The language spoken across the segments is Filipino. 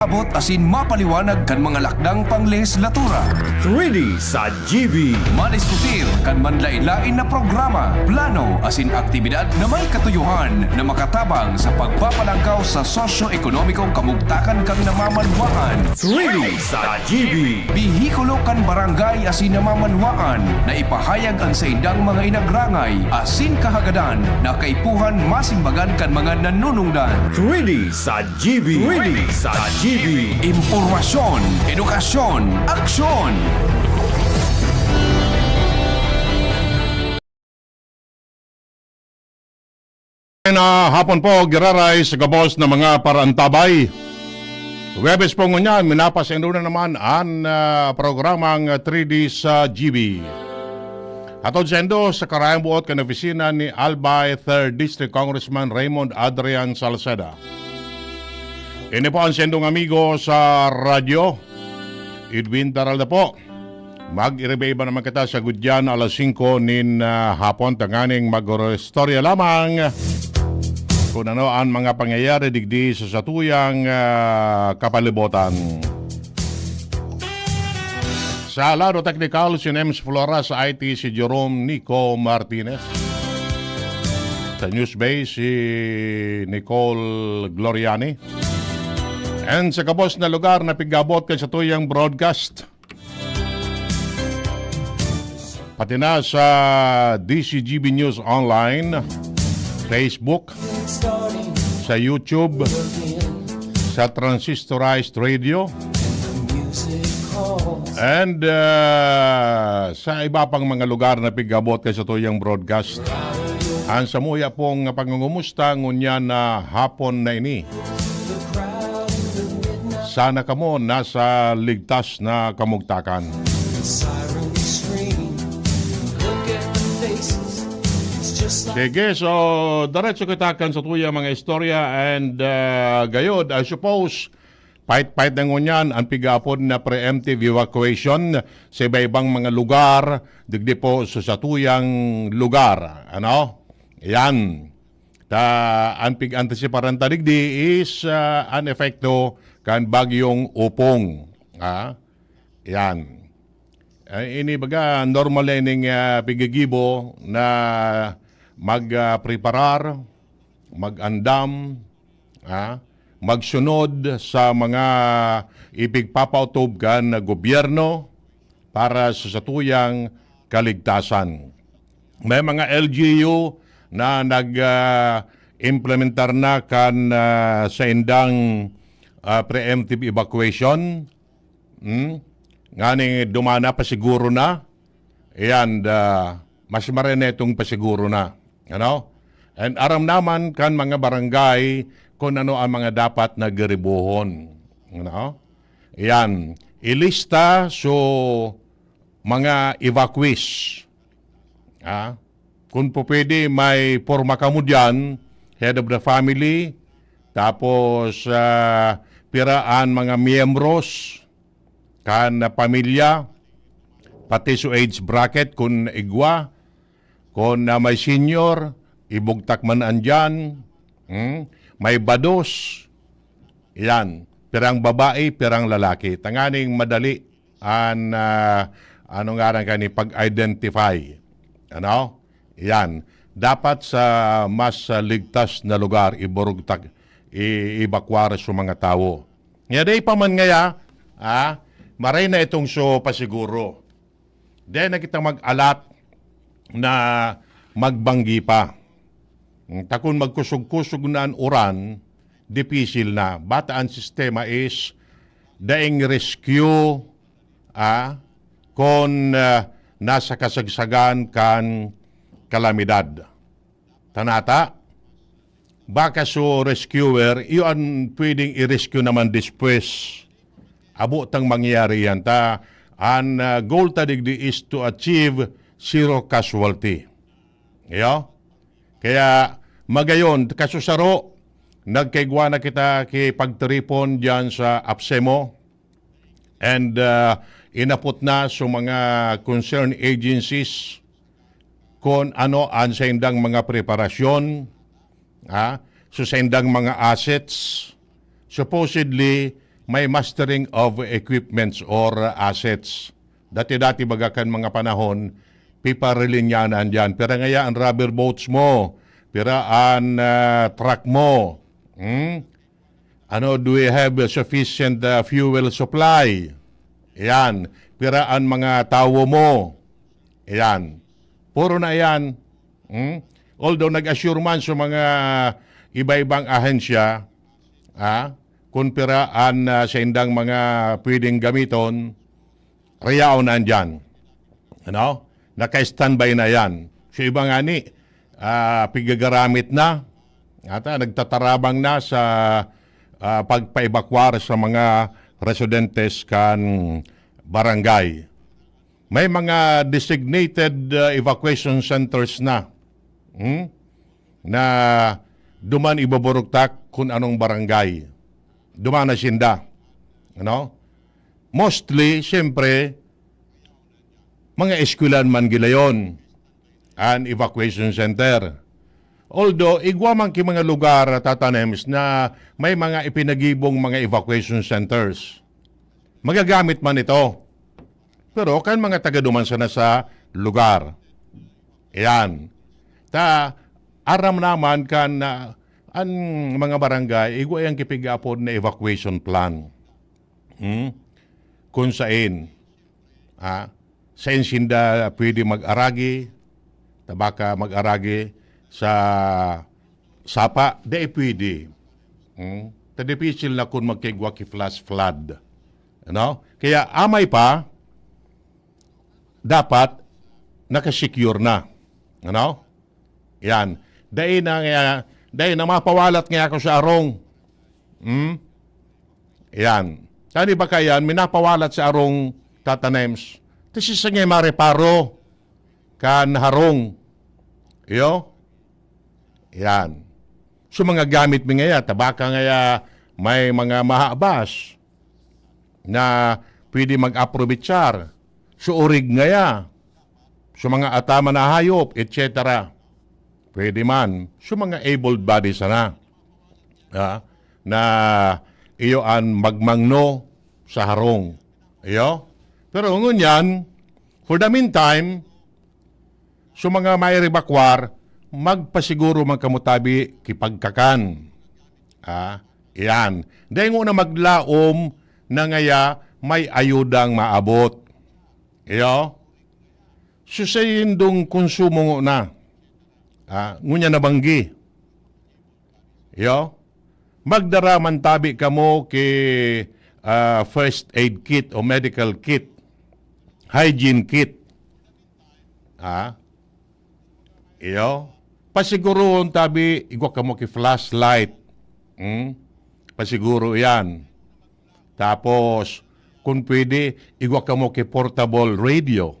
Abot asin mapaliwanag kan mga lakdang panglehislatura. 3D sa GB. Madiskutir kan manlain-lain na programa, plano asin aktibidad na may katuyuhan na makatabang sa pagpapalangkaw sa sosyo-ekonomikong kamugtakan kang namamanwaan. 3D sa GB. Bihikulo kan barangay asin namamanwaan na ipahayag ang sa indang mga inagrangay asin kahagadan na kaipuhan masimbagan kan mga nanunungdan. 3D sa GB. 3D sa GB. Impormasyon, edukasyon, aksyon! Na hapon po, giraray sa gabos ng mga parantabay. Webes po ngunyan, minapasin na naman ang programang 3D sa GB. Atod sendo sa karayang buot kan opisina ni Albay 3rd District Congressman Raymond Adrian Salceda. Ini po ang sendong amigo sa radyo. Edwin Taralda po. Mag-irebeba naman kita sa Gudyan alas 5 nin hapon. Tanganing mag-istorya lamang kung ano ang mga pangyayari digdi sa satuyang kapalibutan. Sa lado technical, si Nems Flora, sa IT si Jerome Nico Martinez. Sa News Base si Nicole Gloriani. And sa kabos na lugar na pigabot kay sa tuyang broadcast. Pati na sa DCGB News Online, Facebook, sa YouTube, sa Transistorized Radio, and sa iba pang mga lugar na pigabot kay sa tuyang broadcast. Ang samuya pong pangungumusta ngunyan na hapon na ini. Sana kamo nasa ligtas na kamugtakan. Sige, so diretso kitakan sa tuya mga istorya and gayod, I suppose, pait-pait na ngunyan ang pigapod na preemptive evacuation sa iba-ibang mga lugar, digdi po sa satuyang lugar. Ano? Yan. Ang pig-antisiparan tadigdi is an efekto kan bagyong upong. Yan. Ini baga normal learning pigigibo na mag-preparar, mag-andam, magsunod sa mga ipigpapautob kan na gobyerno para sa satuyang kaligtasan. May mga LGU na nag-implementar na kan sa indang preemptive evacuation. Ngani dumana pa siguro na. Ayan, mas marene itong pasiguro na. Ano? And aram naman kan mga barangay kung ano ang mga dapat na garibuhon. Ano? Ayan, ilista so mga evacuees. Kung po pwede may forma ka mo dyan, head of the family, tapos piraan mga miyembros kan pamilya, pati sa age bracket kung igwa, kung may senior, ibugtak man andyan, may bados, yan, pirang babae, pirang lalaki. Tanganing madali ang anong nga kani pag-identify. Ano? Yan. Dapat sa mas ligtas na lugar iburugtak, i-evacuar sa mga tao. Ngayon pa man ngaya, maray na itong so pasiguro. Then na kita mag-alat na magbanggi pa. Takon magkusog-kusog na ang uran, dipisil na. Bata ang sistema is daing rescue kung nasa kasagsagan kan kalamidad. Tanata, baka so rescuer, yun pwedeng i-rescue naman después. Abo tang mangyayari yan. Ang goal tadigdi is to achieve zero casualty. Kaya magayon, kasusaro, nagkaigwa na kita kay pagtaripon dyan sa APSEMO and inapot na sa mga concerned agencies kung ano ang sa indang mga preparasyon, sa indang mga assets. Supposedly, may mastering of equipments or assets. Dati-dati bagakan mga panahon, piparilin niya na andyan. Pero ngayon, ang rubber boats mo, pero ang truck mo, do we have sufficient fuel supply? Yan. Pero ang mga tao mo, yan. Puro na yan. Although nag-assure man sa mga iba-ibang ahensya, kung piraan sa indang mga pwedeng gamiton, riyaw na andyan. Naka-standby na yan. So iba nga ni, pigagaramit na, nagtatarabang na sa pagpa-evacuar sa mga residentes kan barangay. May mga designated evacuation centers na na duman ibaburugtak kung anong barangay. Duman na sinda. Mostly, siyempre, mga eskwelahan man gilayon an evacuation center. Although, igwa man ki mga lugar, tatanems, na may mga ipinagibong mga evacuation centers. Magagamit man ito. Pero kan mga taga-duman sana sa lugar. Yan. Aram naman kan ang mga barangay, igwa yung kipigapod na evacuation plan. Kung saan, sa sinda pwede mag-aragi, tabaka mag-aragi sa sapa, di pwede. Tadipisil na kung magkigwa ki flash flood. Kaya amay pa, dapat nakasecure na. Yan. Dahil na mapawalat nga ako sa arong. Yan. Tani ba kayan, minapawalat sa arong tatanems. Kasi sa nga mareparo kan harong. Yan. So mga gamit mi ngaya, tabaka ngaya may mga mahabas na pwede mag-aprobitsar. So urig ngaya. So mga atama na hayop, etc. Pwede man. So mga able bodies na. Na iyo an magmangno sa harong. Pero ngunyan, for the meantime, so mga may rebakwar, magpasiguro magkamutabi kipagkakan. Yan. Dahil nga maglaom na ngaya may ayudang maabot. So sa indong konsumo na. Ngunya nabanggi. Magdaraman tabi kamo ki first aid kit o medical kit. Hygiene kit. Pasiguroon tabi, igwa kamo ki flashlight. Pasiguro yan. Tapos, kung pwede, igwa kamo ki portable radio.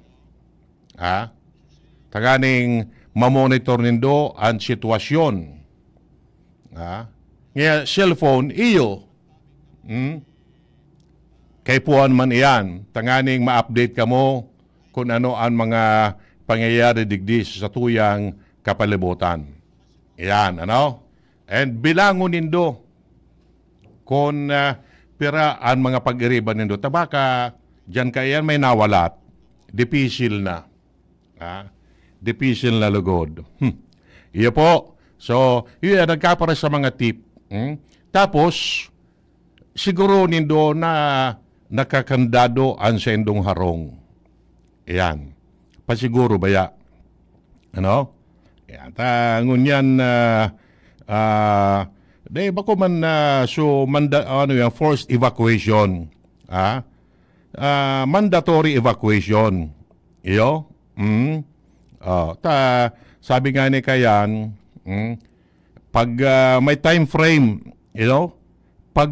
Taganing mamonitor nindo ang sitwasyon. Ngayon, cellphone, iyo. Kay puan man iyan, tanganing ma-update ka mo kung ano ang mga pangyayari digdi sa tuyang kapalibutan. Iyan, And bilangon nindo kung pira ang mga pag-iriban nindo. Tabaka, dyan kayan may nawalat. Dipisil na. Dipisil na lugod. Iyo po. So, yun, nagkapara sa mga tip. Tapos, siguro nindo na nakakandado ang sendong harong. Yan. Pasiguro ba ya? Yan. Ngunyan, bako man so forced evacuation. Mandatory evacuation. Iyo? Sabi nga ni kayan, pag may time frame, pag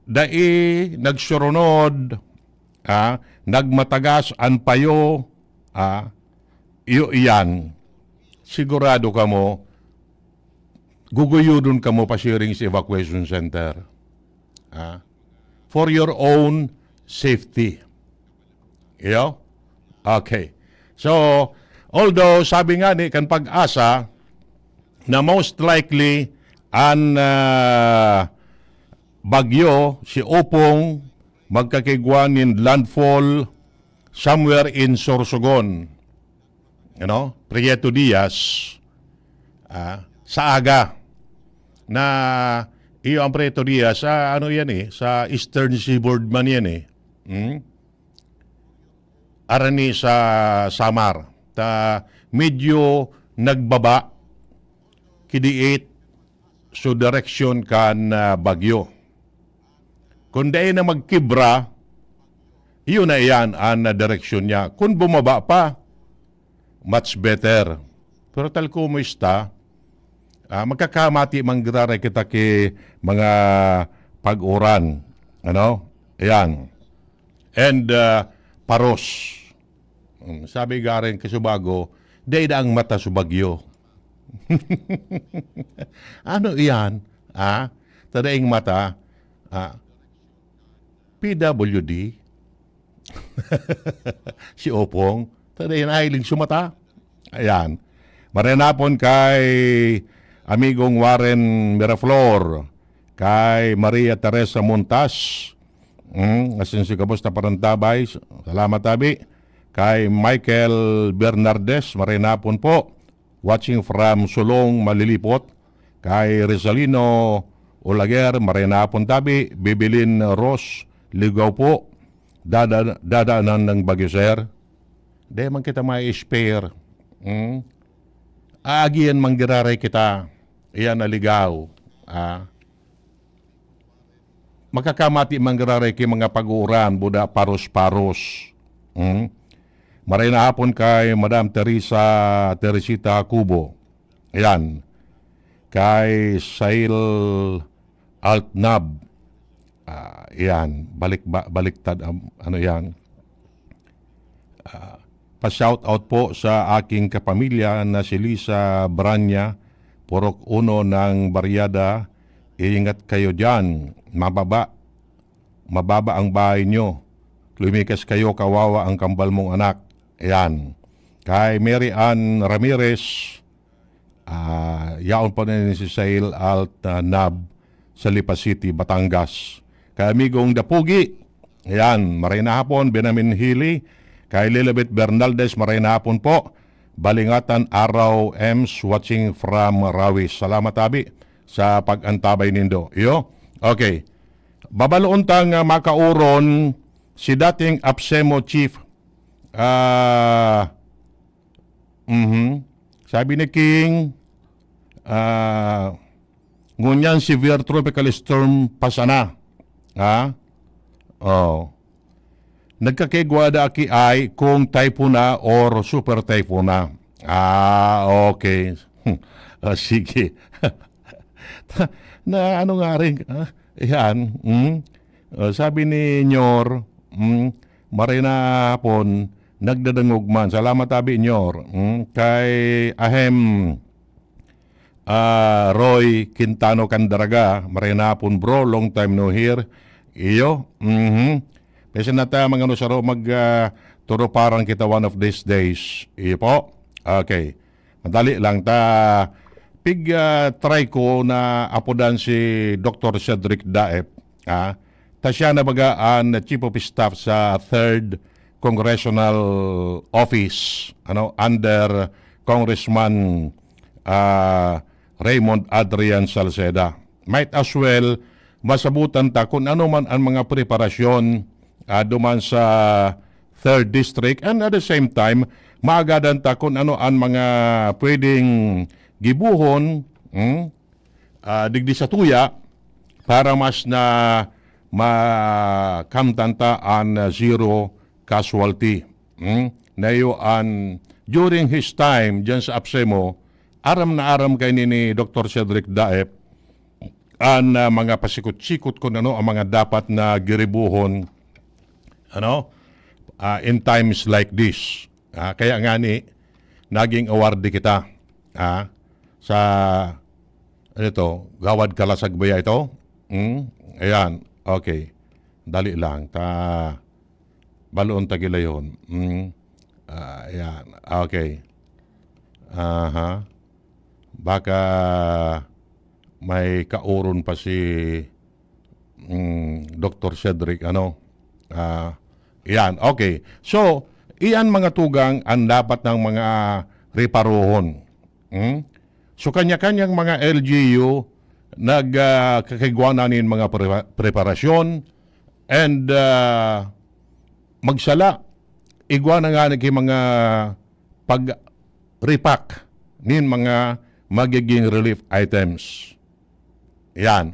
dai nagsurunod, nagmatagas ang payo, iyan, sigurado ka mo, guguyudon ka mo pasiring sa evacuation center. For your own safety. Okay. So, although sabi nga ni kan Pag-asa na most likely ang bagyo, si Opong, magkakigwan in landfall somewhere in Sorsogon. Prieto Diaz, sa aga, na iyo ang Prieto Diaz, sa sa Eastern Seaboard man yan Arani sa Samar. Medyo nagbaba, kidiit, so direction kan bagyo. Kung dahil na magkibra, iyon na iyan ang direksyon niya. Kung bumaba pa, much better. Pero tal kumusta, magkakamati manggraray kita ki mga pag-uran. Ayan. And paros. Sabi garing kasubago, dahil na ang mata sa bagyo. Ano iyan? Tadaing mata, PWD, si Opong, tadayin ahiling sumata. Ayan. Marinapon kay amigong Warren Miraflor, kay Maria Teresa Montas, asin si Kabusta Parantabay, salamat tabi, kay Michael Bernardes, marinapon po, watching from Sulong, Malilipot, kay Rizalino Olaguer, marinapon tabi, Bibilin Ross, ligaw po, dadaanan ng Bagyo, sir. Di man kita may spare. Aagian manggiraray kita. Iyan na ligaw. Makakamati manggiraray ki mga pag-uuran, buda paros-paros. Maray na hapon kay Madam Teresita Cubo. Ayan. Kay Sail Altnab. Yan, baliktad, yan. Pa-shout out po sa aking kapamilya na si Lisa Branya, Purok Uno ng Baryada. Iingat kayo dyan, mababa ang bahay nyo. Lumikas kayo, kawawa ang kambal mong anak. Yan. Kay Mary Ann Ramirez, yaon po na si Sail Altnab sa Lipa City, Batangas. Kay amigong Dapugi, ayan, maray na hapon, Benamin Hili, kay Lilibet Bernaldez, maray na hapon po, Balingatan Araw Ems, watching from Rawis. Salamat abi sa pag-antabay nindo. Okay. Babaloon tang makauron si dating APSEMO Chief. Sabi ni King, ngunyan severe tropical storm pasana. Nagkakigwada ki ay kung typhoon na or super typhoon na. Okay. Sige. Na ano nga rin, yan. Sabi ni Nyor, marina hapon, nagdadangugman. Salamat tabi Nyor. Kay Ahem, Roy Quintano Candaraga, marina hapon bro, long time no hear. Iyo, kasi nata mga nusaro turo parang kita one of these days. Iyo po. Okay. Madali lang try ko na apodan si Dr. Cedric Daep. Ta siya na bagaan na Chief of Staff sa 3rd Congressional Office under Congressman Raymond Adrian Salceda. Might as well masabutan ta kung ano man ang mga preparasyon duman sa 3rd District, and at the same time maagadan ta kung ano ang mga pwedeng gibuhon digdi sa tuya para mas na makamtanta an zero casualty. Nayo an during his time dyan sa APSEMO, aram na aram kay ni Dr. Cedric Daep ang mga pasikot-sikot kung ano ang mga dapat na giribuhon in times like this. Kaya nga naging awardee kita sa Gawad Kalasag ba ito? Ayan, okay. Dali lang. Baloon tagila yun. Ayan, okay. Baka may kauron pa si Dr. Cedric, yan, okay. So, iyan mga tugang ang dapat ng mga reparohon. So, kanya-kanyang mga LGU nagkakigwa na nin mga preparasyon and magsala. Igwa na nga kay mga pag-repack nin mga magiging relief items. Yan,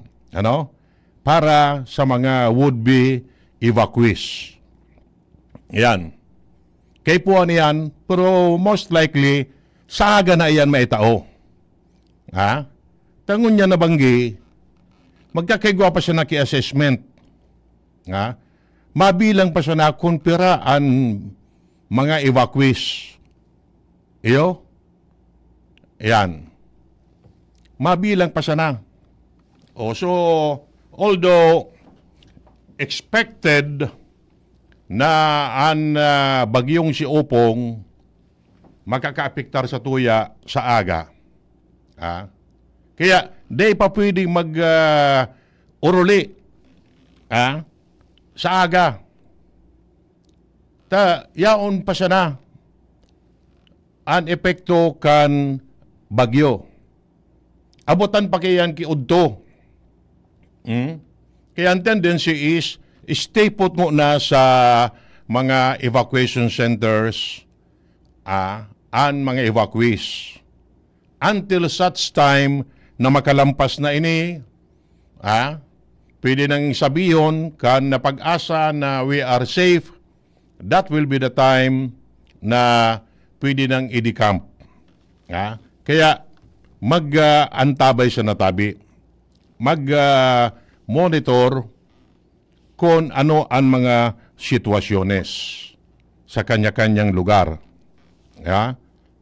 para sa mga would-be evacuees. Yan. Kay po yan, pero most likely, saaga na iyan maitao. Tangon niya nabanggi, magkakaigwa pa siya na ki-assessment. Mabilang pa siya na kunpiraan mga evacuees. Iyo? Yan. Mabilang pa siya na. So, although expected na ang bagyong si Opong makakaapektar sa tuya sa aga. Kaya, di pa pwedeng uruli sa aga. Yaon pa siya na ang epekto kan bagyo. Abutan pa kayan ki udto. Kaya ang tendency is stay put mo na sa mga evacuation centers ang mga evacuees until such time na makalampas na ini pwede nang sabihin kan na pag-asa na we are safe, that will be the time na pwede nang i-decamp. Kaya mag-antabay siya na tabi, mag-monitor kung ano ang mga sitwasyones sa kanya-kanyang lugar.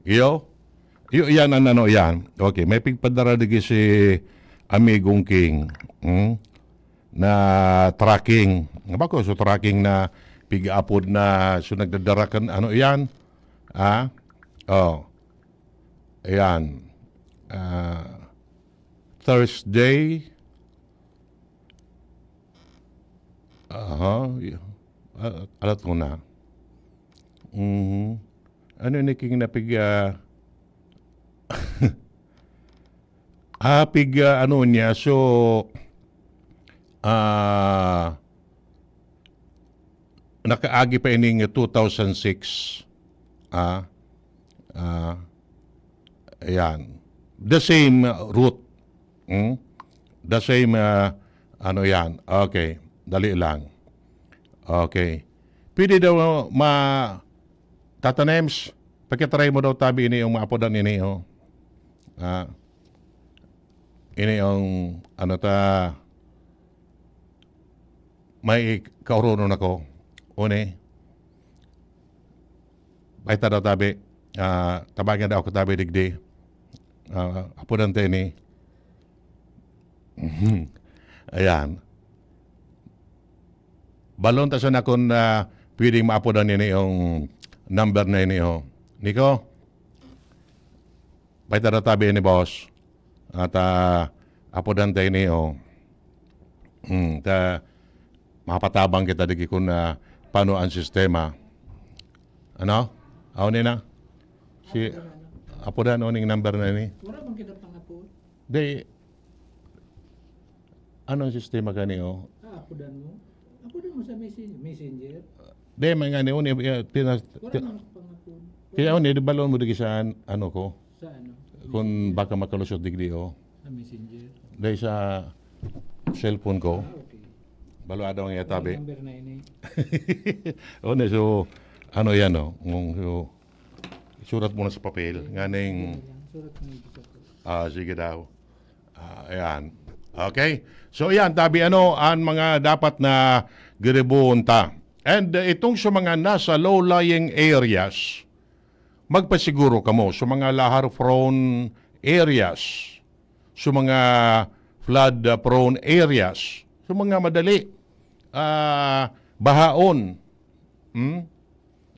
Iyo yan ang yan. Okay, may pigpadara digi si Amigong King na tracking. Bako, so tracking na pig-apod na so nagdadarakan yan. Ayan. Thursday. Alat ko na. Ano ni King na pig niya, so nakaagi pa ining 2006. Ayan. The same route. The same yan. Okay. Dali lang. Okay. Pwede daw tatanems, pagkatry mo daw tabi ini yung maapodan ini ini yung may kaurunon ako. Une. Baita daw tabi. Tabagan daw ako tabi digdi. Apodan tayo ini. Ayan. Balon ta na kung pwedeng maapodan ini yung number na ini. Nico? Baita daw tabi ini, boss. At apodan tayo ini. Mapatabang kita digi kung paano ang sistema. Aw na? Si apodan oning number na ini. Wala bang kita pangapod? Di, anong sistema kaniyo? Apodan mo? Apodan mo sa messenger? Di, mga ni uni, Wala bang pangapod? kaya uni, di balon mo digi sa ko? Sa ano? Kung baka makalusot digdi Sa messenger? Di sa cellphone ko. Okay. Balo adaw nga tabi. Number na ini. Uni, so, yan so, surat mo na sa papel. Nganing, Surat mo yung gusto ko. sige daw. Ayan. Okay? So, yan, tabi ang mga dapat na giribuhon ta. And itong sa mga nasa low-lying areas, magpasiguro ka mo sa mga lahar-prone areas, sa mga flood-prone areas, sa mga madali, bahaon.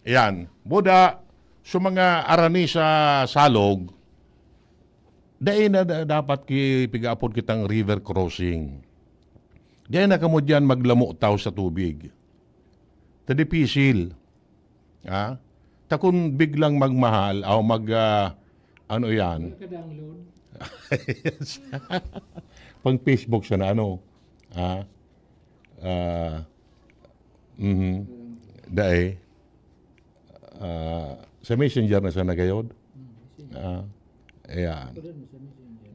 Yan. Buda, sa mga arani sa salog, dahil na dapat pigaapod kitang river crossing. Diyan na kamo dyan maglamo tao sa tubig. Tadipisil. Ha? Takun biglang magmahal o ano yan? Ka-download. Pang Facebook siya na ano. Ha? Dae. Sa Messenger na siya nagayod. Ayan. Ako din mo sa messenger.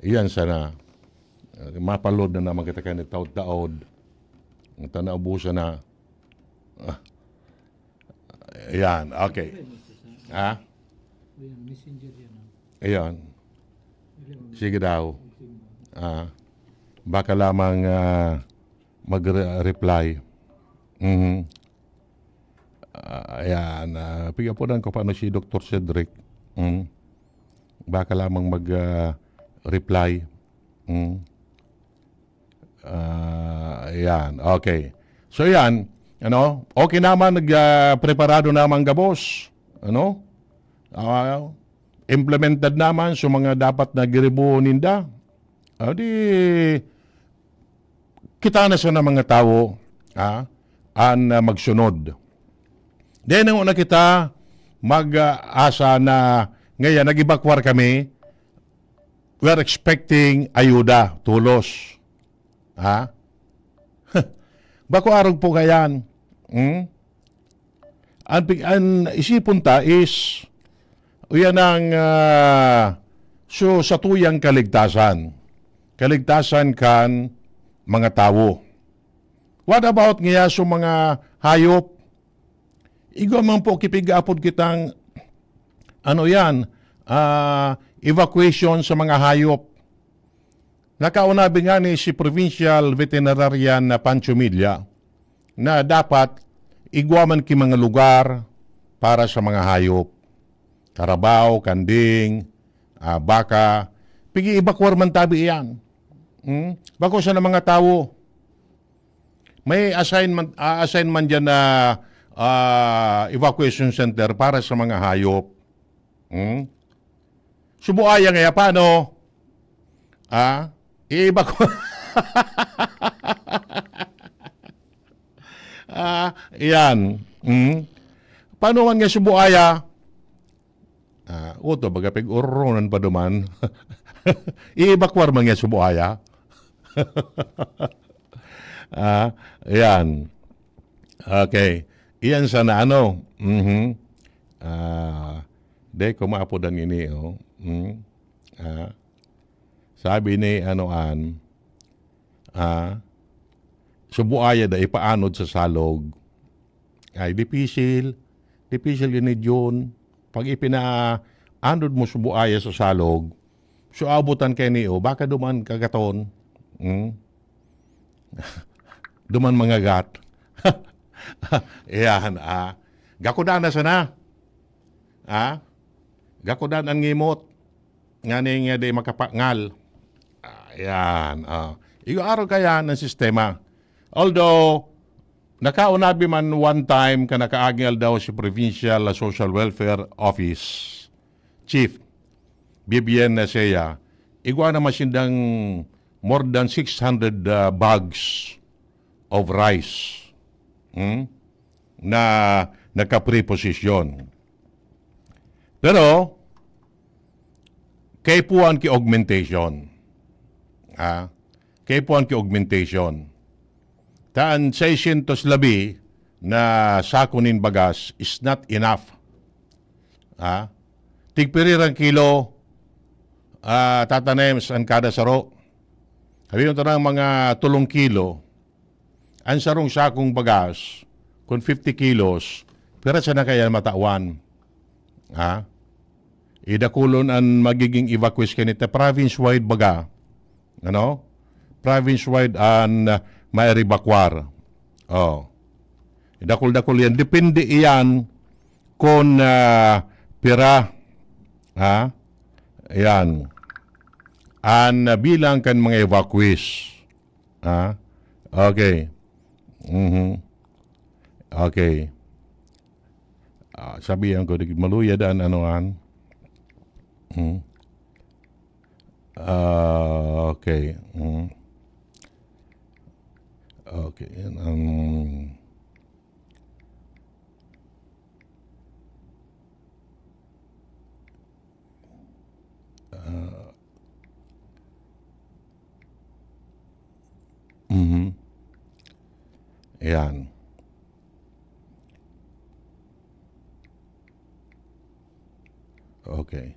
Iyan sana. Mapalod na naman kita kayo taod-taod. Ang tanaubusan na. Ayan, okay. Ha? Ayan, messenger yan. Ayan. Sige daw. Baka lamang mag-reply. Ayan. Pigapunan ko paano si Dr. Cedric. Baka lamang mag-reply. Ayan. Okay. So yan. Ano? Okay naman. Nagpreparado naman gabos. Ano? Implemented naman sa mga dapat na giribuho ninda. Di kita na sa mga tao an magsunod. Then na kita mag-asa na ngayon nagibakwar kami. We're expecting ayuda, tulos. Bako arog po kayan. Ang isipon ta is uyan ang so sa tuyang kaligtasan. Kaligtasan kan mga tao. What about nga so mga hayop? Igo man po kipig-apod kitang ano yan, evacuation sa mga hayop. Nakaunabi nga ni si Provincial Veterinarian na Pancho Milla na dapat igwaman ki mga lugar para sa mga hayop. Karabaw, kanding, baka, pigi-evacuar man tabi yan. Bako sa mga tao. May assign man dyan na evacuation center para sa mga hayop. Subuaya nga paano? I-evacuate. Yan. Paano man nga subuaya? Uto, baga pig-urunan pa duman. I-evacuate man nga subuaya. Yan. Okay. Iyan sana ano. De, kumapodan ini. Sabi ni anoan, subuaya da ipaanod sa salog. Ay, dipisil yun ni John. Pag ipinaanod mo subuaya sa salog, so abutan kay niyo, baka duman kagaton. Duman mga gat. Iyan, gakudan na sana. Gakudan ang ngimot. Nga nga di makapangal. Ayan. Iyo araw kaya ng sistema. Although, nakaunabi man one time ka nakaagil daw si Provincial Social Welfare Office Chief Bibian Nasea. Igwa na masindang more than 600 bags of rice na nakapreposisyon. Pero, kay puan ki augmentation. Kay puan ki augmentation. Taan 600 labi na sakunin bagas is not enough. Tigpirirang kilo tatanems ang kada saro. Sabi mo ng mga 3 kilo, ang sarong sakong bagas, kung 50 kilos, pero sa na kaya matawan. Idakulon ang magiging evacuation kanita province-wide baga. Ano? Province-wide ang mairebakwar. Idakul-dakul yan. Depende iyan kung pira. Yan. An bilang kan mga evacuees. Okay. Okay. Sabihan ko, maluya daan anoan. Okay. Okay. Yan. Okay.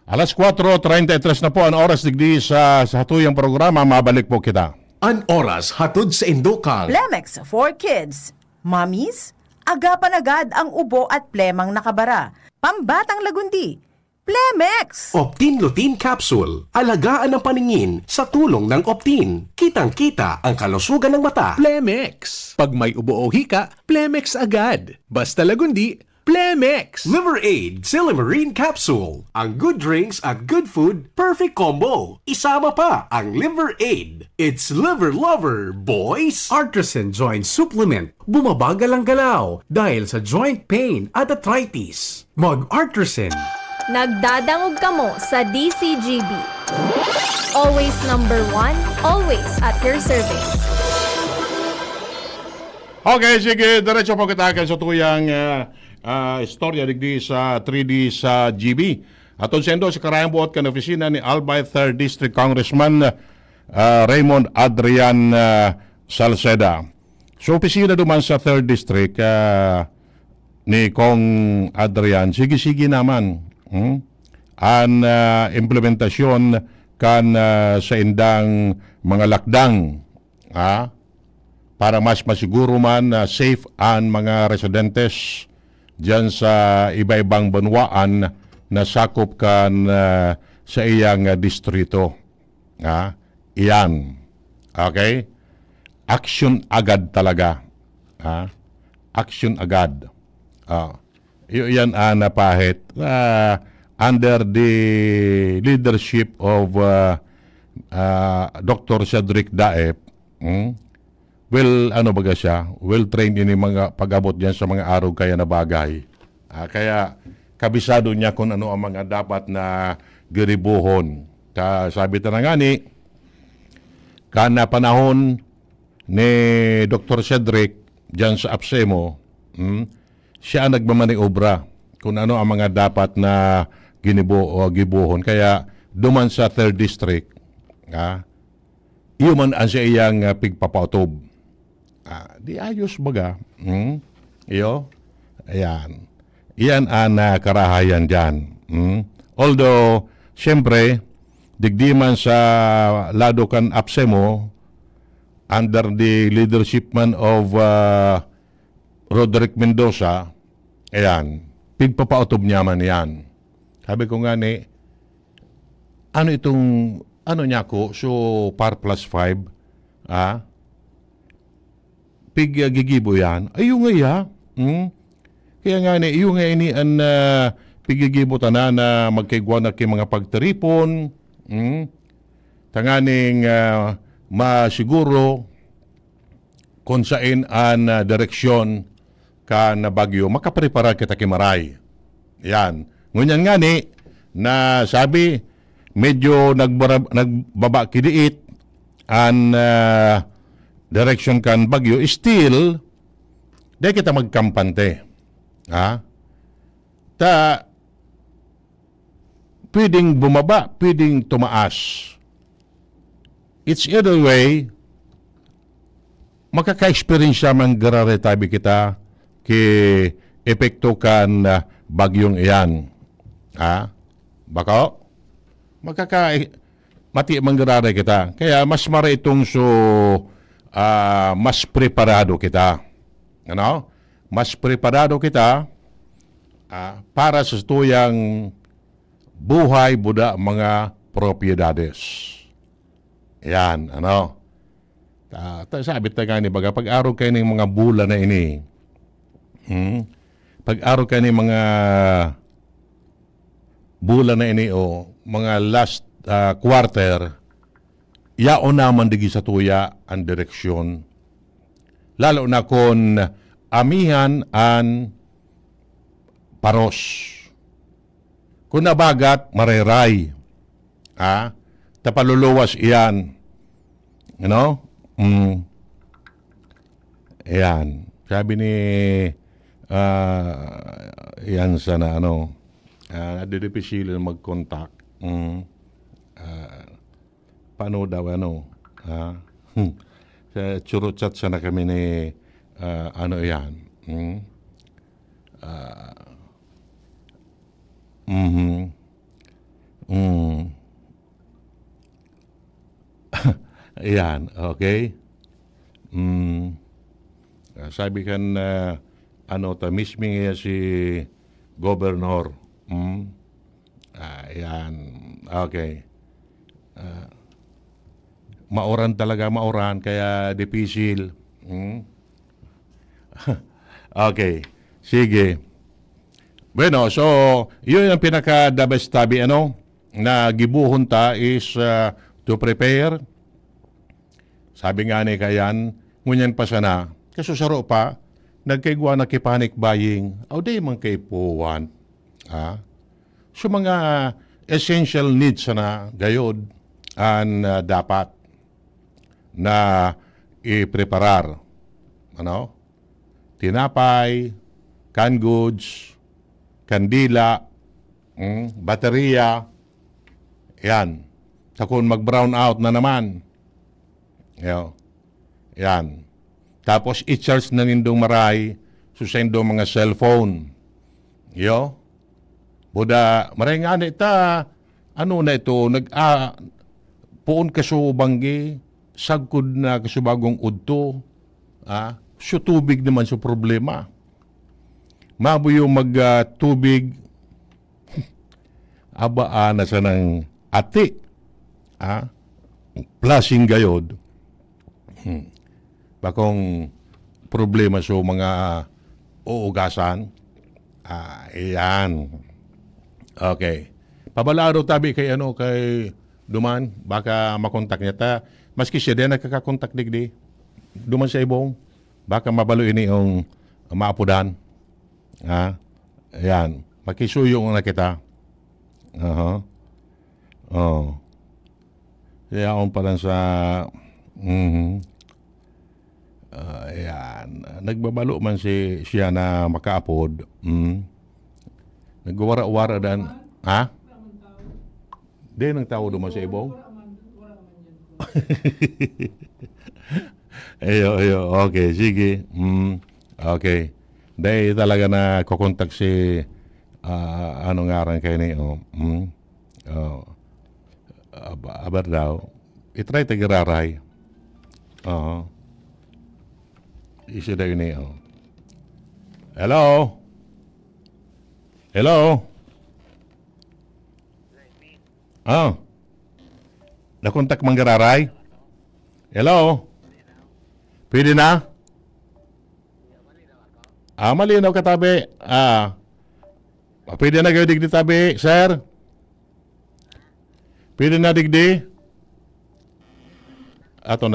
Alas 4:33 na po ang oras digdi sa tuyang programa. Mabalik po kita. An oras hatod sa Indokang. Plemex for Kids. Mommies, agapan agad ang ubo at plemang nakabara. Pambatang lagundi. Plemex! Optin Lutein Capsule. Alagaan ang paningin sa tulong ng Optin. Kitang-kita ang kalusugan ng mata. Plemex. Pag may ubo o hika, Plemex agad. Basta lagundi, Plemex. Liver Aid Silimarine Capsule. Ang good drinks at good food, perfect combo. Isama pa ang Liver Aid. It's liver lover, boys! Artisan Joint Supplement. Bumabagal ang galaw dahil sa joint pain at arthritis. Mag-Artisan. Nagdadangog kamo sa DCGB. Always number one, always at your service. Okay, sige. Diretso po kita sa tuyang istorya digdi sa 3D sa GB. Aton sendo sa karayang buot kan opisina ni Albay 3rd District Congressman Raymond Adrian Salceda. So opisina duman sa 3rd District ni Kong Adrian, sige-sige naman. An implementasyon kan sa indang mga lakdang para mas masiguro man safe ang mga residentes dyan sa iba-ibang banwaan na sakop kan sa iyang distrito. Iyan. Okay? Action agad talaga. Action agad. Iyan napahit under the leadership of Dr. Cedric Daep. Baga siya, well trained ini mga pag-abot diyan sa mga araw kaya na bagay. Kaya kabisado niya kung ano ang mga dapat na giribuhon. Sabi ta na nga ni, kana panahon ni Dr. Cedric diyan sa Absemo, siya ang nagmamaniobra kung ano ang mga dapat na gibuhon. Kaya duman sa 3rd District, iyon ang siya iyang pigpapautob. Di ayos baga. Iyo? Ayan. Iyan ang karahayan dyan. Although, siyempre, digdi man sa lado kan Absemo, under the leadership man of Roderick Mendoza, ayan, pigpapautob niya man yan. Sabi ko nga ni, ano niya ko, so par plus 5, gigibo yan. Ayun nga ya. Kaya nga ni, yung nga ini ang pigigibo tanan na magkaigwa na kay mga pagtaripon, tanganing masiguro kung saan ang direksyon ka na bagyo, makaprepara kita kimaray. Yan. Ngunyan nga ni, na sabi, medyo nagbaba kidiit ang direction kan bagyo, still, di kita magkampante. Pwedeng bumaba, pwedeng tumaas. It's either way, makaka-experience naman garare tabi kita ki epekto kan bagyong iyan. Bako? Mati manggarare kita. Kaya mas mara itong mas preparado kita. Ano? Mas preparado kita para sa tuyang buhay buda mga propiedades. Yan, ano? Sabit na ni baga, pag-araw kayo ng mga bulan na ini, pag-araw kayo ng mga bulan na ini o mga last quarter, yaon naman digi sa tuya ang direksyon. Lalo na kung amihan an paros. Kung nabagat, mareray. tapaluluwas iyan. You know? Ayan. Sabi ni yan sana nadidipisilin mag-contact. Paano daw sa churot-chat sana kami ni yan. Ayan, okay. Sabi kan misming si Governor. Ayan, okay. Mauran talaga, kaya dipisil. Okay, sige. Bueno, so, yun ang pinaka-dabastabi, na gibuhon ta is to prepare. Sabi nga ni kayan, ngunyan pa sana, kasusaro pa, nagkaigwa na kipanic buying, day man kay puwan. So, mga essential needs na gayod, dapat na i-preparar. Tinapay, canned goods, kandila, baterya, yan. Kung mag-brown out na naman. Yan. Tapos i-charge na nindong maray, susendo mga cellphone. Buda, maray nga na ito, puon kasubanggi, sagkod na kasubagong udto, so tubig naman sa problema. Mabuyo mag-tubig, abaan na sa ng ati, plasing gayod, bakong problema sa mga uugasan. Ayan. Okay. Pabalaro tabi kay Duman, baka makontak niya ta. Maski siya din nagkakakontak digdi. Duman sa ibong, baka mabalo ini yung maapudan. Ayan. Makisuyo na kita. Kaya akong pala sa ayan. Nagbabalo man siya na makaapod. Nagwara-wara dan. Di nang tao duman sa ibong? Ayo. Okay, sige. Okay. Dahil talaga na kukontak si ngaran kayo ni abar daw. Itry tagiraray. Isa daw ni Hello? Nakontak manggararay? Hello? Pwede na? Malinaw ka tabi. Pwede na kayo digdi tabi, sir? Pwede na digdi? Ato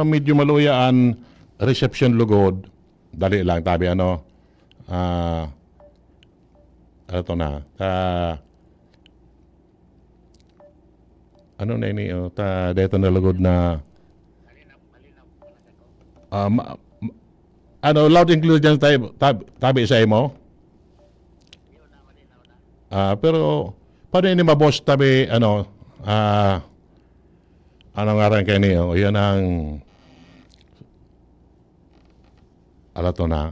medyo maluyaan reception lugod. Dali lang tabi, ato na. Dito na lugod na loud inclusion tabi sa imo? Pero paano ini maboss tabi nga rin kayo niyo? Yan ang alato na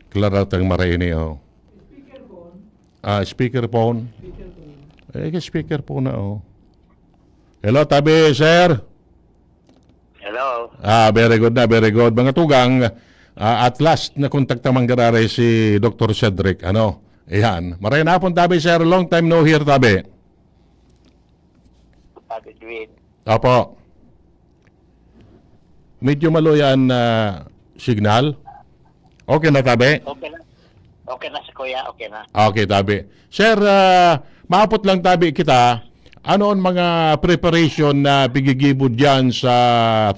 klaro tang maray niyo. Speakerphone. Speakerphone na Hello tabi sir. Hello. Very good. Mga tugang, at last na kontakta manggararay si Dr. Cedric. Ayan. Maray na po tabi, sir. Long time no hear, tabi. Tabi, Dwin. Opo. Medyo maluyan na signal. Okay na, tabi? Okay na si Kuya, okay na. Okay, tabi. Sir, maapot lang tabi kita. Ano ang mga preparation na bigigibod dyan sa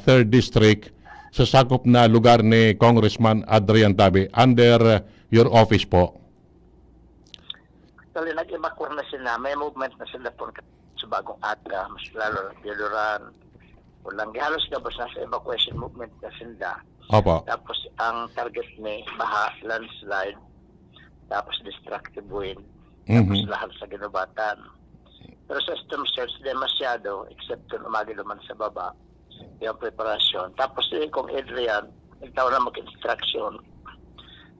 3rd District sa sakop na lugar ni Congressman Adrian Tabi under your office po? Actually, nag-evacuate na sila. May movement na sila po sa bagong aga, mas lalo ng Piadoran. Walang halos gabos na sa evacuation movement na sinda. Opo. Tapos ang target ni baha, landslide, tapos destructive wind, tapos lahat sa ginubatan. Pero sa storm surge, di masyado, except kung umagi naman sa baba, yung preparasyon. Tapos kung Adrian, nagtawa na mag-instruction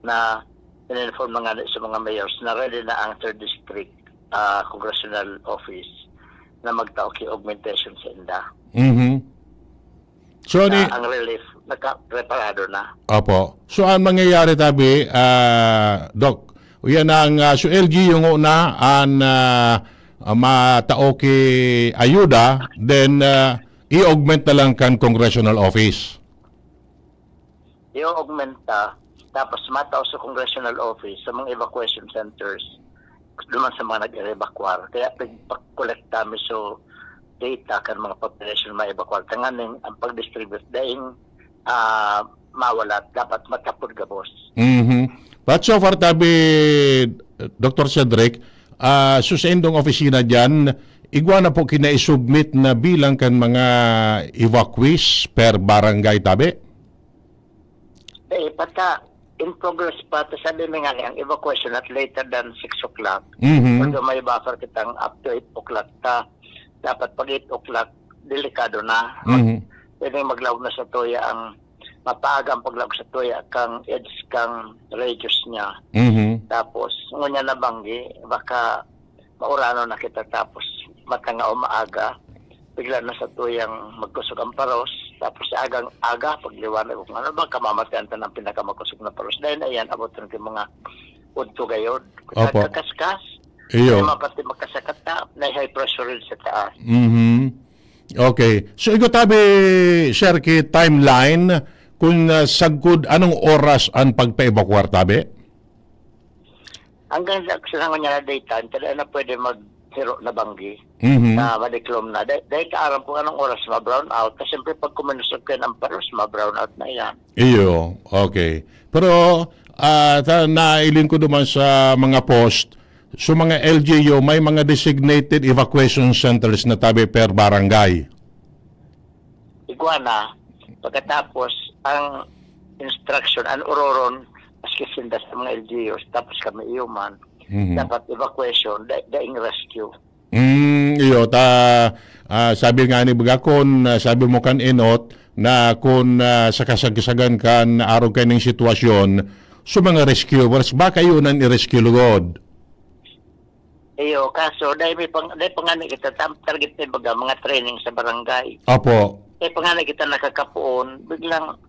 na in-inform na nga sa mga mayors na ready na ang 3rd District Congressional Office na magtao kay augmentation sa inda. So, Ang relief, nagka-preparado na. Opo. So, ang mangyayari tabi, Doc, yan ang so LG yung una ang matao ki ayuda, then i-augment na lang kan congressional office. I-augmenta, tapos matao sa congressional office, sa mga evacuation centers, duman sa mga nag-evacuar. Kaya pag-collect kami so data kan mga population ma-evacuar. Tanganing ang pag-distribute dahil mawala, dapat matapod gabos. But so far tabi, Dr. Cedric, sa indong opisina dyan, igwa na po kina-submit na bilang kan mga evacuees per barangay tabi? Pata, in progress pa, sabi mo nga ang evacuation at later than 6 o'clock. Although may buffer kitang up to 8 o'clock dapat pag 8 o'clock, delikado na. Pwedeng maglawag na sa tuya ang mapaagang paglawag sa tuya kang edge kang radius niya. Tapos, ngunya na banggi, baka maurano na kita tapos matanga o maaga, bigla na sa tuyang magkusog ang paros, tapos sa agang aga, pagliwanag kung ano ba, kamamatayan ta ng pinakamakusog na paros. Dahil na yan, abotan ko mga udto gayod. Opo. Kakaskas, Iyo. may mapati magkasakat na, na high pressure rin sa taas. Okay. So, ikaw tabi, sir, ki timeline, kung sagkod, anong oras ang pagpa-evacuar tabi? Hanggang sa niya na daytime, talaga na pwede maghiro na banggi, na madiklom na. Dahil kaaram po anong oras ma-brown out, kasi siyempre pag kuminusog kayo ng paros, ma-brown out na yan. Iyo. Okay. Pero, nailin ko duman sa mga post, so mga LGU, may mga designated evacuation centers na tabi per barangay. Iguana, pagkatapos, ang instruction, ang uroron, maski sinda sa mga LGUs, tapos kami iuman, dapat evacuation, daing rescue. Iyo, sabi nga ni Bagakon, sabi mo kan inot, na kung sa kasagsagan kan araw kaning sitwasyon, so mga rescuers, baka yun ang i-rescue lugod? Iyo, kaso, dahil pangani kita, target na baga, mga training sa barangay. Opo. Pangani kita nakakapuon, biglang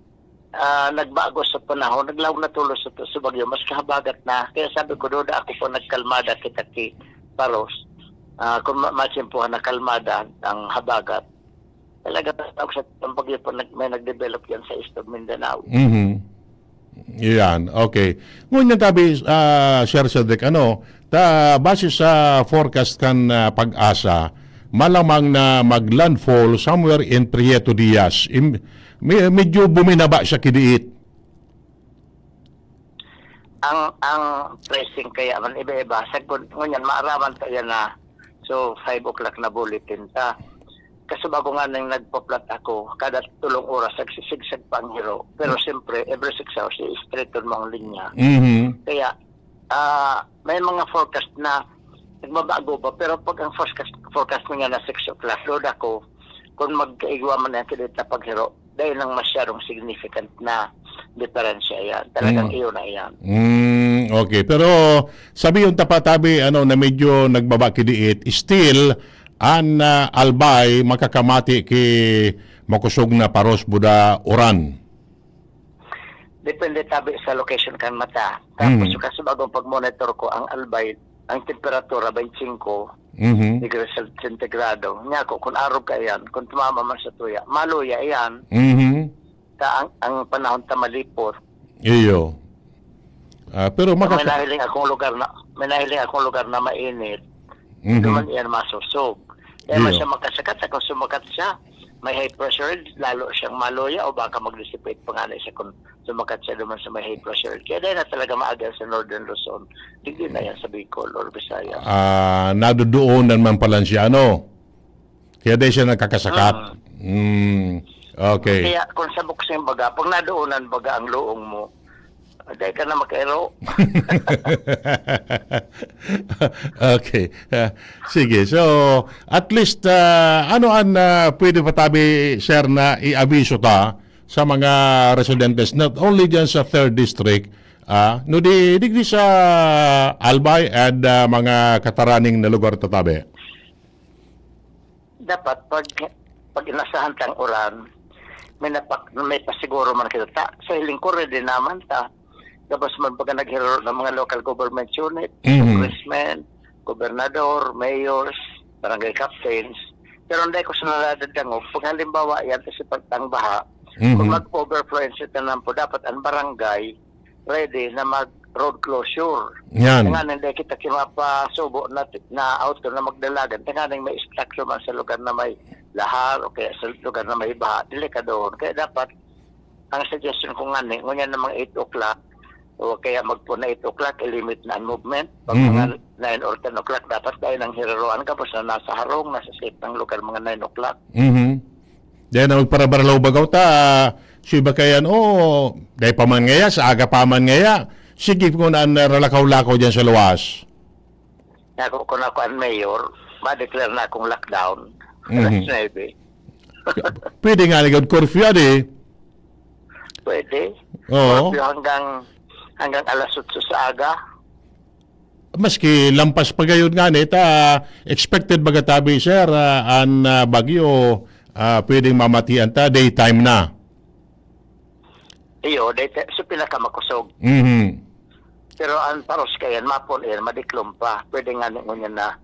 nagbago sa panahon, naglaw na tulos sa bagyo, mas kahabagat na. Kaya sabi ko, doon ako po nagkalmada kita ki Paros. Kung masimpuhan na kalmada ang habagat, talaga ako sa bagyo po may nag-develop yan sa East of Mindanao. Yan, okay. Ngunyan tabi, Sir Cedric, base sa forecast kan pag-asa, malamang na mag-landfall somewhere in Prieto Diaz. Medyo buminaba siya kidiit. Ang tracing kaya man iba-iba. Sagpon, ngunyan, maaraman tayo na so 5 o'clock na bulletin ta. Kasi bago nga nang nagpa-plot ako, kada 3 oras, nagsisigsag pa ang hero. Pero siyempre, every 6 hours, straight on mo ang linya. Kaya, may mga forecast na nagbabago ba, pero pag ang forecast mo nga na 6 o'clock, load ako, kung mag-igwa man na kilit na paghiro, dahil nang masyadong significant na diferensya yan. Talagang iyo na yan. Okay, pero sabi yung tapatabi na medyo nagbabakidiit, still, an albay makakamati ki makusog na Paros Buda Oran. Depende tabi sa location kan mata. Tapos kasi bagong pag-monitor ko ang albay, ang temperatura 25 degrees centigrado. Nga ko, kung araw ka yan, kung tumama man sa tuya, maluya yan. Ang panahon ta malipot. Iyo. Pero may nahiling akong lugar na mainit. Duman yan masusog. Kaya man siya makasakat, kung sumakat siya, may high pressure, lalo siyang maluya o baka mag-dissipate pa nga na siya kung sumakat siya duman sa may high pressure. Kaya dahil na talaga maaga sa Northern Luzon, hindi na yan sa Bicol or Visayas. Nadudoon naman pala siya, Kaya di siya nagkakasakat. Okay. Kaya kung sa boxing baga, pag nadoonan baga ang luong mo, dahil ka na makairo. Okay. Sige. So, at least, ano ang pwede pa tabi, sir, na i-abiso ta sa mga residentes, not only dyan sa 3rd District, no di sa Albay at mga kataraning na lugar tatabi. Dapat pag inasahan tang uran, may pasiguro man kita ta. Sa hiling ko ready naman ta. Tapos man pag naghiro ng mga local government unit, congressmen, gobernador, mayors, barangay captains. Pero hindi ko sinadadangog. Pag halimbawa yan sa pagtangbaha, kung mag-overflow sa tanan po, dapat ang barangay ready na mag-road closure. Yan. Nga hindi kita kinapasubo na auto na magdalagan. Nga may structure man sa lugar na may lahar o kaya sa lugar na may baha. Dili ka doon. Kaya dapat, ang suggestion ko nga ngunyan ng mga 8 o'clock, o kaya magpuna 8 o'clock, i-limit na ang movement. Pag mga 9 or 10 o'clock, dapat tayo ng hiraruan kapos na nasa harong, nasa safe ng lugar mga 9 o'clock. Dahil na magparabaralaw bagaw ta, siya ba kayan, dahil pa man ngaya, sa aga pa man ngaya, sige ko na ralakaw-lakaw dyan sa luwas. Kung ako ang mayor, ma-declare na akong lockdown. Alas 9. Pwede nga nagawad curfew eh. Pwede. Oo. Curfew hanggang alas 8 sa aga. Maski lampas pa gayon nga expected bagatabi, sir, ang bagyo pwedeng mamatian ta, daytime na. Iyo, so pinakamakusog. Pero ang paros kayan, mapon yan, madiklom pa. Pwede nga ngunyan na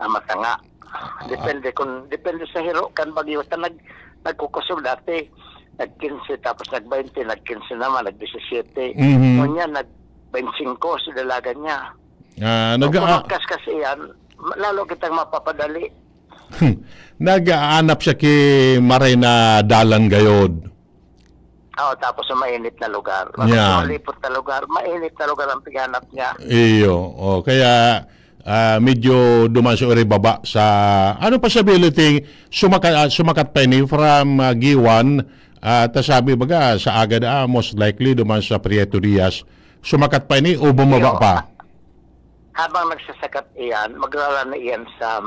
matanga. Depende sa hiro kan bagyo. Nagkukusog dati. Nag-15, tapos nag-20, nag-15 naman, nag-17. Ngunyan, nag-25 sa dalagan niya. Kung magkas kasi yan, lalo kitang mapapadali. Nag-aanap siya kay Maray na dalan gayod. Tapos sa mainit na lugar. Malipot na lugar, mainit na lugar ang pighanap niya. Iyo. Kaya medyo duman siya baba sa ano possibility sumakat pa ni from Giwan sabi baga sa agad most likely duman sa Prieto Diaz sumakat pa ni o bumaba pa. Habang nagsasakat iyan, maglala na iyan sa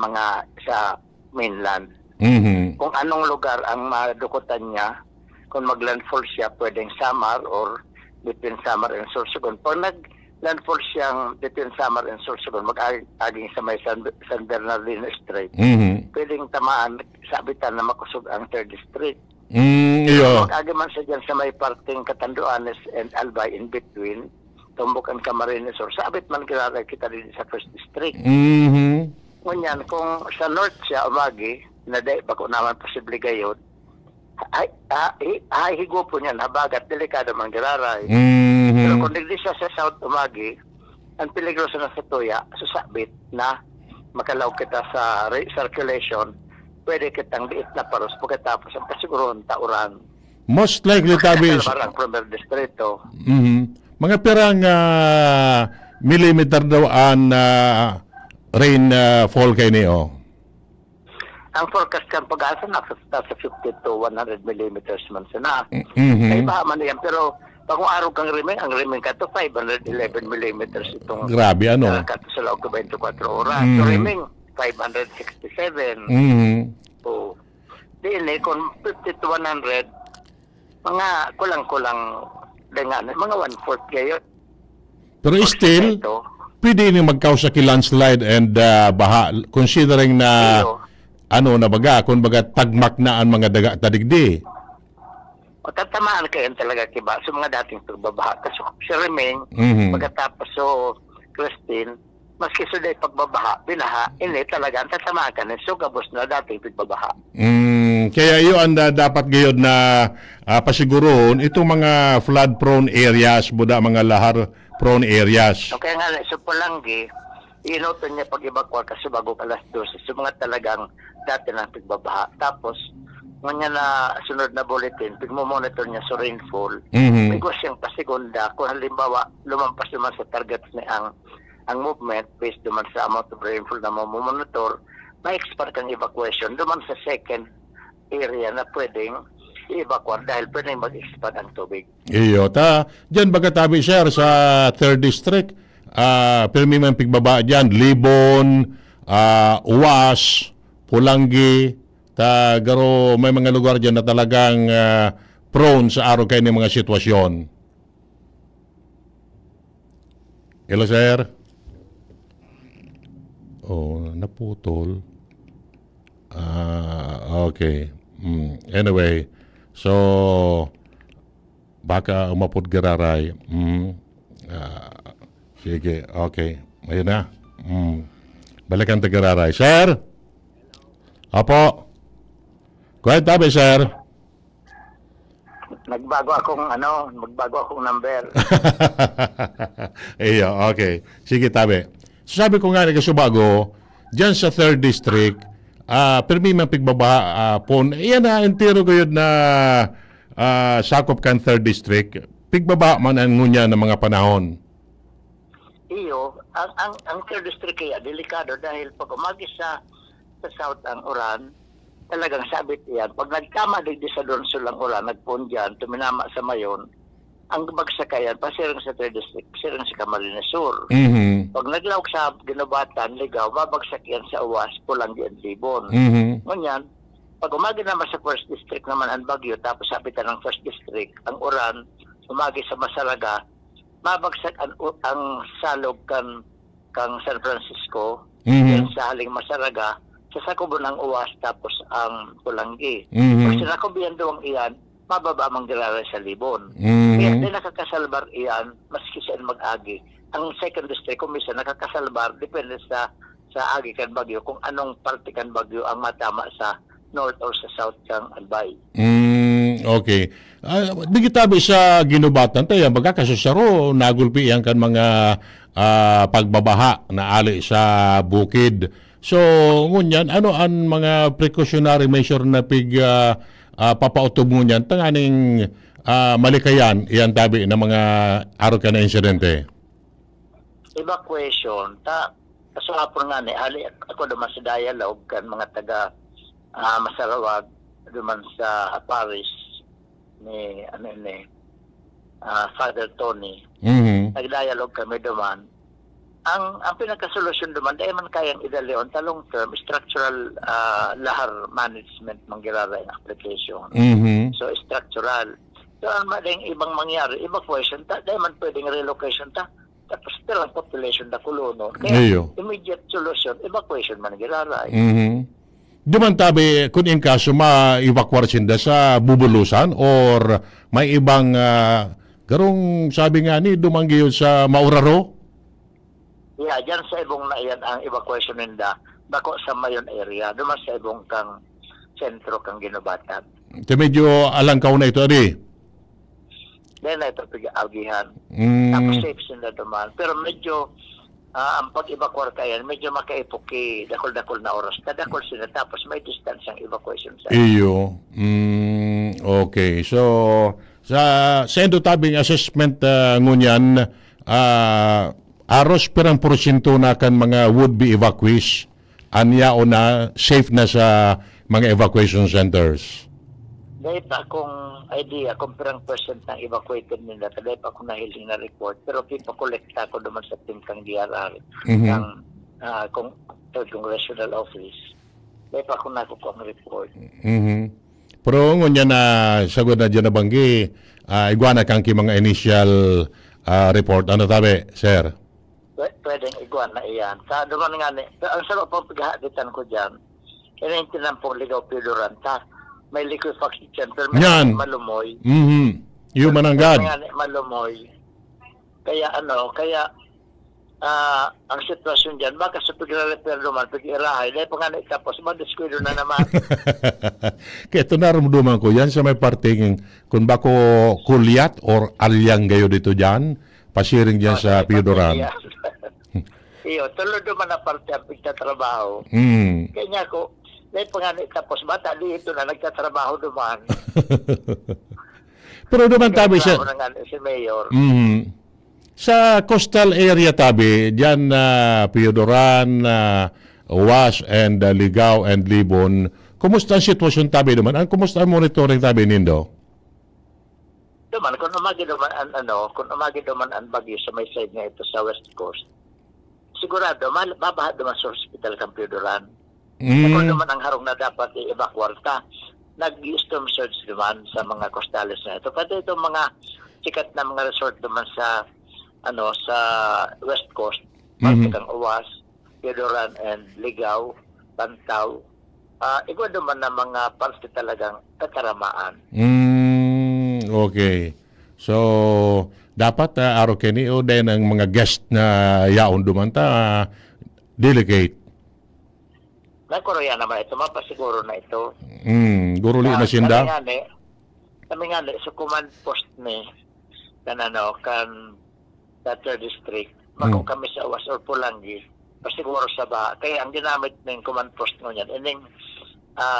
mainland. Kung anong lugar ang madukutan niya, kung maglandfall siya, pwedeng Samar or between Samar and Sorsogon. Pag naglandfall siyang between Samar and Sorsogon, mag-aging sa may San Bernardino Strait, pwedeng tamaan, sabitan na makusog ang 3rd District. Mag-aging man siya dyan sa may parting Catanduanes and Albay in between, Tumbok and Camarines, or sabit man kilala kita din sa 1st District. Ngunyan, kung sa north siya umagi, na day, bako naman posible gayon, ay higupo niyan, habagat, delikado man giraray. Pero kung digdi siya sa south umagi, ang peligroso na sa tuya, susabit na makalaw kita sa circulation, pwede kitang liit na paros pagkatapos ang pasiguron tauran. Most likely tabi ang Premier Distrito. Mga pirang millimeter daw ang rain fall kayo niyo. Ang forecast kan pag-asa nasa 50 to 100 millimeters man sana. Ay baha man yan, pero pag araw kang ang rimeng ka to 511 millimeters itong grabe sa loob ko 24 oras. So rimeng 567. So, kung 50 to 100, mga kulang-kulang dengan mga 1/4 gayon. Pero still, pwede nang magkausa ki landslide and baha considering na kung baga tagmak na ang mga daga tadigdi. O tatamaan kayo talaga kiba sa mga dating pagbabaha. Kasi si Remeng, pagkatapos so Christine, maski sa day pagbabaha, binaha, ini talaga ang tatamaan ka so gabos na dating pagbabaha. Kaya yun dapat gayod na pasiguroon itong mga flood-prone areas, buda mga lahar-prone areas. Okay nga, so Palanggi, inoto niya pag-ibakwa kasi bago alas 12, so mga talagang dati ng pagbabaha. Tapos, ngayon na sunod na bulletin, pagmumonitor niya sa rainfall, may siyang pasigunda, kung halimbawa, lumampas naman sa targets niya ang movement based naman sa amount of rainfall na mamomonitor, ma-expand kang evacuation duman sa second area na pwedeng i-evacuate dahil pwedeng mag-expand ang tubig. Iyo, dyan baga tabi, sir, sa 3rd District, pirmi man pigbaba dyan, Libon, Uwas, Pulanggi, garo may mga lugar dyan na talagang prone sa araw kayo ng mga sitwasyon. Hello, sir? Oh, naputol. Okay. Anyway, so baka umapod gararay. Sige, okay. Ayun na. Balikan tagararay. Sir? Apo? Go ahead, tabi, sir. Magbago akong number. Iyo, okay. Sige, tabi. So, sabi ko nga, nagkasubago, dyan sa 3rd District, permi man pigbaba pon, yan na, entero ko yun na sakop kan 3rd District, pigbaba man ang ngunya ng mga panahon. Iyo, ang 3rd District kaya delikado dahil pag umagis sa south ang uran, talagang sabit yan. Pag nagtama digdi sa Donsol ang uran, nagpon dyan, tuminama sa Mayon, ang bagsakayan, pasirang sa 3rd District, pasirang sa Camarines Sur. Pag naglawak sa Ginobatan, Ligaw, babagsak yan sa Uwas, Pulanggi at Libon. Ngunyan, pag umagi naman sa 1st District naman ang Bagyo, tapos sabitan ng 1st District, ang uran, umagi sa Masaraga, mabagsak ang salog kang San Francisco, yan sa haling Masaraga, sa sakubo ng Uwas, tapos ang Pulanggi. Pag sinakubihan doon iyan, mababa mang diraray sa Libon. Kaya di nakakasalbar iyan, maski siya mag-agi. Ang 2nd District, kung misa nakakasalbar, depende sa agi kan Bagyo, kung anong parte kan Bagyo ang matama sa north or sa south kang Albay. Okay. Digitabi sa Ginobatan, tayo, magkakasusaro, nagulpi yan kan mga pagbabaha na ali sa bukid. So, ngunyan, ano ang mga precautionary measure na papautob mo niyan, tanganing malikayan, iyan tabi ng mga araw ka na insidente? Evacuation, kaso hapon nga ali ako duman sa dialogue kan mga taga Masarawag, duman sa Paris ni Father Tony. Nag-dialogue kami duman. Ang pinakasolusyon duman, dahil man kayang idalion ta long term structural lahar management manggiraray ang application. So structural. So ang mading ibang mangyari, evacuation ta, dahil man pwedeng relocation ta, tapos ang population na kulono. Kaya immediate solution, evacuation man giraray. Duman tabi, kung in kaso ma-evacuar sinda sa Bubulusan or may ibang garong sabi nga ni dumanggiyo sa Mauraro? Yeah, dyan sa ibong na iyan ang evacuation ninda, bako sa Mayon area, duman sa ibong kang sentro kang Ginobatan. Medyo alangkaw na ito, adi? Dahil na ito piga-agihan. Tapos safe sila duman. Pero medyo, ang pag-evacuate kayan, medyo makaipuki, dakol-dakol na oras. Kadakol sila, tapos may distance ang evacuation sa iyo. Okay. So, sa endo tabing assessment ngunyan, aros perang porsyento na kan mga would-be evacuees, anya o na safe na sa mga evacuation centers? Dahil pa akong idea kung perang percent ng evacuated nila, dahil pa akong nahiling na report, pero pipakolekta ko naman sa team kang DRR, ng Congressional Office. Dahil pa akong nakukuha ng report. Pero ngunyan na sagod na dyan na banggi, iguana kang ki mga initial report. Ano tabi, sir? Pwedeng iguan na iyan. Sa duman nga ni, ang sarap po paghahaditan ko dyan, inintinan pong ligaw piloranta, may liquefaction center, may malumoy. Yung mananggad. Malumoy. Kaya ang sitwasyon dyan, baka sa pag-repair naman, pag-irahay, dahil pa nga tapos, madiskwilo na naman. Kaya ito naramdaman ko yan sa may parting, kung bako kulyat or alyang gayo dito dyan, pasiring dyan sa Piodoran. Iyo, tulad naman na parte ang pagtatrabaho. Kaya niya ko, dahil pa nga tapos, bata dito na nagtatrabaho naman. Pero naman tabi siya. Si Mayor. Sa coastal area tabi, diyan Piodoran, UWAS and Ligao and Libon. Kumusta ang sitwasyon tabi naman? Kumusta ang monitoring tabi nindo? Duman, kung umagi duman ang bagyo sa may side nga ito sa West Coast, sigurado, babaha duman sa hospital Campidoran. Kung naman ang harong na dapat i-evacuate ka, nag-storm surge duman sa mga costales na ito. Pati itong mga sikat na mga resort duman sa sa West Coast, kang UWAS, Campidoran and Ligao, Bantaw, igwa duman na mga parts talagang kataramaan. Okay. So, dapat araw kini o din ang mga guest na yaon dumanta delegate. Nagkoroya naman ito, mapasiguro na ito. Guruli na sinda. Kami nga sa command post ni kan sa 3rd district, magkong kami sa UWAS or Pulangi, pasiguro sa baha. Kaya ang ginamit ng command post nyo yan, ining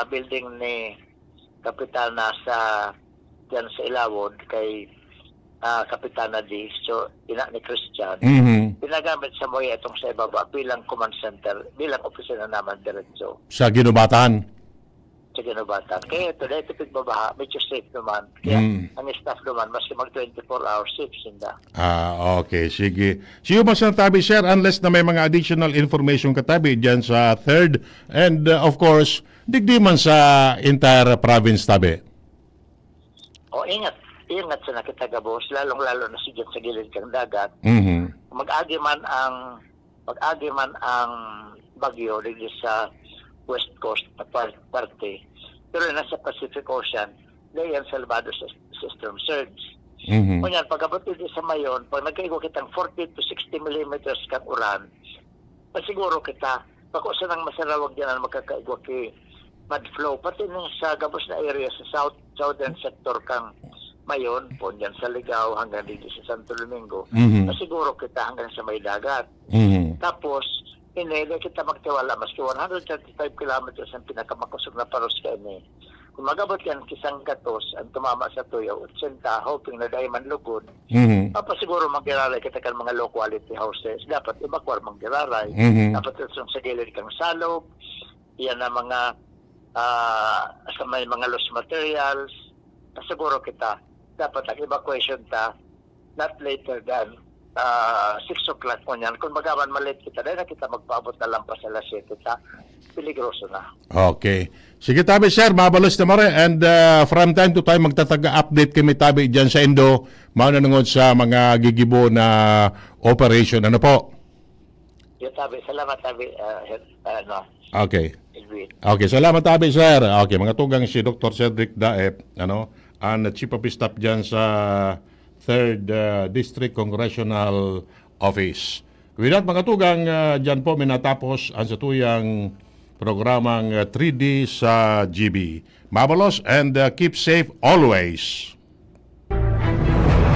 building ni Kapitana dyan sa Ilawod kay Kapitana D. So, ina ni Christian. Pinagamit sa Moya itong sa ibaba bilang command center, bilang opisina naman diretso. Sa Ginubatan. Sa Ginubatan. Kaya ito, dahil tipid babaha, medyo safe naman. Kaya ang staff naman, maski mag 24 hours, safe sinda. Okay. Sige. Siyo mas ang tabi, sir, unless na may mga additional information katabi dyan sa 3rd and of course, digdi man sa entire province tabi. Ingat sa nakitagabos, lalong-lalo na sigit sa gilid kang dagat. Mag-agi man ang bagyo dito sa West Coast na parte, pero nasa Pacific Ocean, dayan salbado sa storm surge. Kunyan, pag-abot dito sa Mayon, pag nagkaigo kitang 40 to 60 millimeters kang uran, pasiguro kita, pakusa ng masarawag yan ang magkakaigo ki mud flow, pati sa gabos na area sa southern sector kang Mayon, po dyan sa Ligao hanggang dito sa Santo Domingo, pasiguro kita hanggang sa may dagat. Tapos, hindi kita magtiwala, maski 135 kilometers ang pinakamakusog na paros ka ini. Kung magabot yan kisang gatos, ang tumama sa tuyo, 80, hoping na dahil man lugod, papasiguro magkiraray kita kan mga low quality houses. Dapat evacuate magkiraray. Dapat itong sa gilid kang salog, yan na mga sa may mga loose materials, pasiguro kita, dapat ang evacuation not later than 6 o'clock mo yan. Kung magaman malit kita, dahil na kita magpaabot na lang pa sa alas 7, piligroso na. Okay. Sige tabi, sir, mabalos na mare. And from time to time, magtataga-update kami tabi dyan sa Indo, maunanungod sa mga gigibo na operation. Ano po? Yung tabi, salamat tabi. Okay. Edwin. Okay, salamat tabi, sir. Okay, mga tugang si Dr. Cedric Daep, ang Chief of Staff dyan sa 3rd District Congressional Office. With that, mga tugang, dyan po minatapos ang satuyang programang 3D sa GB. Mabalos and keep safe always.